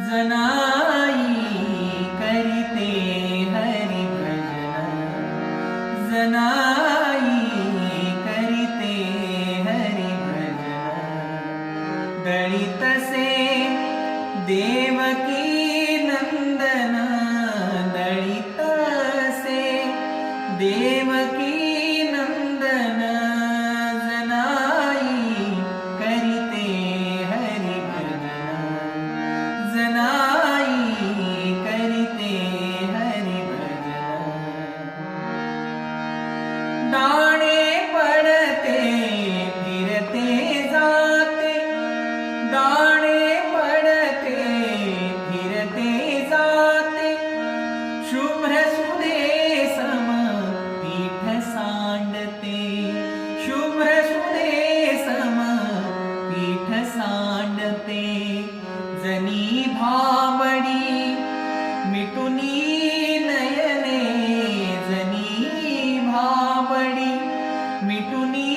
जनाई करीते हरि भजन, जनाई करीते हरि भजन। दळितसे देवकी नंदन, दळितसे देवकी नंदन, जनाई करीते हरि भजन, जनाई करीते हरि भजन। दाणे पडते फिरते जाते, दाणे पडते फिरते जाते, शुभ्र सुधे सम पीठ सांडते, शुभ्र सुधे सम पीठ सांडते। जनी भावडी मिटुनी नयने, जनी भावडी मिटुनी